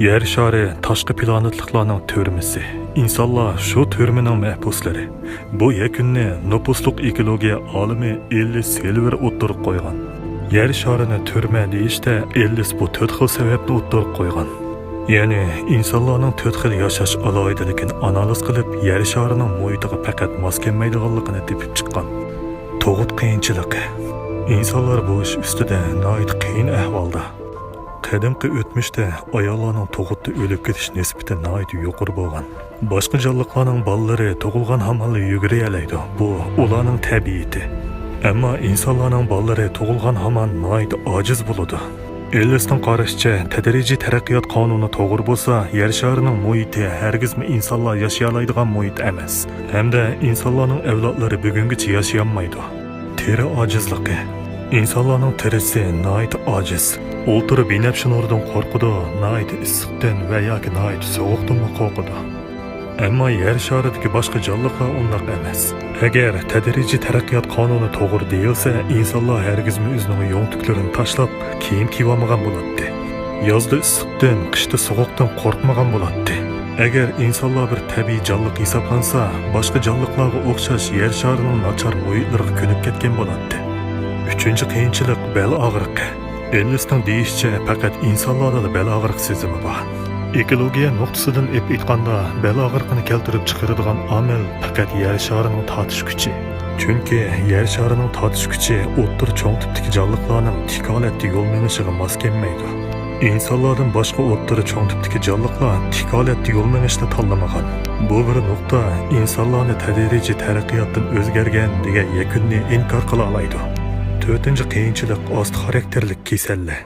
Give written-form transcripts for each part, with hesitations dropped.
Yer shari tashqi planetliklarning türmesi. İnsanlar şu türmening mahbuslari. Bu yakunni nupusluq ekologiya olimi Ellis Silver o'ttirib qo'ygan. Yer sharini türme deyishda Ellis bu 4 xil sababni o'ttirib qo'ygan. Ya'ni insonlarning 4 xil yashash aloyidaligini analiz qilib, yer sharining muhitiga faqat mos kelmaydiganligini tepib chiqqan. Tug'ut qiyinchiligi. İnsanlar bu ish ustida nihoyat qiyin ahvolda. Qadimgi o'tmishda ayollarning tug'utda o'lib ketish nisbati nihoyat yuqori bo'lgan. Boshqa jonliqlarning bolalari tug'ilgan hamon yugura oladi. Bu ularning tabiati. Ammo insonlarning bolalari tug'ilgan hamon nihoyat ojiz bo'ladi. Ellisning qarashicha, tadrijiy taraqqiyot qonuni to'g'ri bo'lsa, yer sharining muhiti hargizmi insonlar yashay oladigan muhit emas. Hamda insonlarning avlodlari bugungacha yashay olmaydi. Teri ojizligi. İnsanlarning terisi nihoyat ojiz. O'ltirib binafsha nurdan qo'rqadi, nihoyat issiqdan va yoki nihoyat sovuqdan qo'rqadi. Ammo yer sharidagi boshqa jonliqlar undoq emas. Agar tadrijiy taraqqiyot qonuni to'g'ri deyilsa, insonlar hargizmi o'zining yo'ntuklarini tashlab, kiyim kiyib olmagan bo'ladi. Yozda issiqdan, qishda sovuqdan qo'rqmagan bo'ladi. Agar insonlar bir tabiiy jonliq hisoblansa, boshqa jonliqlarga o'xshash yer sharining nachar muhitlariga ko'nib ketgan bo'ladi. Üçüncü qiyinchilik bel og'riqi. Ellisning deyishicha, faqat insonlarda bel og'riq sezimi bor. Ekologiya nuqtasidan aytganda, bel og'riqini keltirib chiqaradigan omil faqat yer sharining tortish kuchi. Chunki yer sharining tortish kuchi o'ttir cho'ng tipdagi jonliqlarning tik holatda yo'l menishiga mos kelmaydi. İnsanlardan boshqa o'ttir cho'ng tipdagi jonliqlar tik holatda yo'l menishni tanlamagan. Bu bir nuqta insonlarni tadrijiy taraqqiyotdan o'zgargan degan yakunni inkor qila olmaydi. 4-cü qiyinchilik ost xarakterlik kasallik.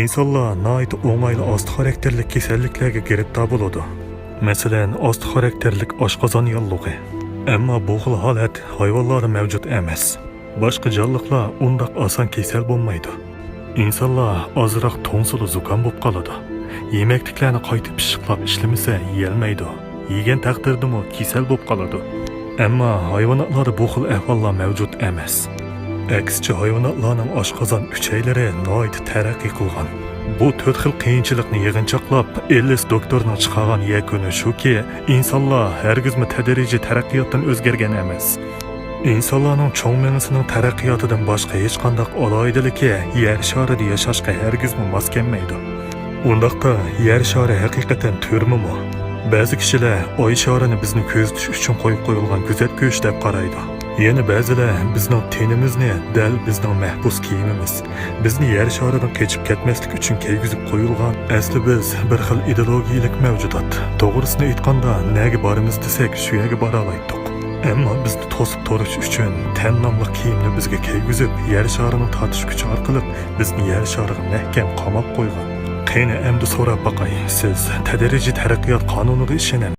İnsanlar nihoyat o'ng'ayli ost xarakterlik kasalliklarga giribdor bo'ladi. Masalan, ost xarakterlik oshqozon yollig'i. Ammo bu xil holat hayvonlarda mavjud emas. Boshqa jonliqlar undoq oson kasal bo'lmaydi. İnsanlar ozroq tonsili zukam bo'lib qoladi. Yemekliklarni qaytib pishiqlab ishlamasa yeyolmaydi. Yegan taqdirdami kasal bo'lib qoladi. Ammo hayvonotlarda bu xil ahvollar mavjud emas. Aksicha hayvonotlarning oshqozon uchaylari nihoyat taraqqiy qilgan. Bu 4 xil qiyinchilikni yig'inchoqlab, Ellis doktorning chiqargan yakuni shuki, insonlar hargizmi tadrijiy taraqqiyotdan o'zgargan emas. İnsanlarning cho'ng mengisining taraqqiyotidan boshqa hech qanday aloyidaligi yer sharida yashashga hargizmi mos kelmaydi. Undaqda yer shari haqiqatan turmimi? Ba'zi kishilar oy sharini bizni ko'zitish uchun qo'yib qo'yilgan kuzatgich deb qaraydi. Yana ba'zilar bizning tenimizni dal bizning mahbus kiyimimiz, bizni yer sharidan kechib ketmaslik uchun kiygizib qo'yilgan. Asli biz bir xil ideologiyalik mavjudot. To'g'risini aytganda, nega borimiz desak, shu yerga bora oldik. Ammo bizni to'sib turish uchun tan nomli kiyimni bizga kiygizib, yer sharini tortish kuchi orqali bizni yer shariga mahkam qamab qo'ygan. Qani endi so'rab boqay, siz tadrijiy taraqqiyot qonuniga ishonamsiz?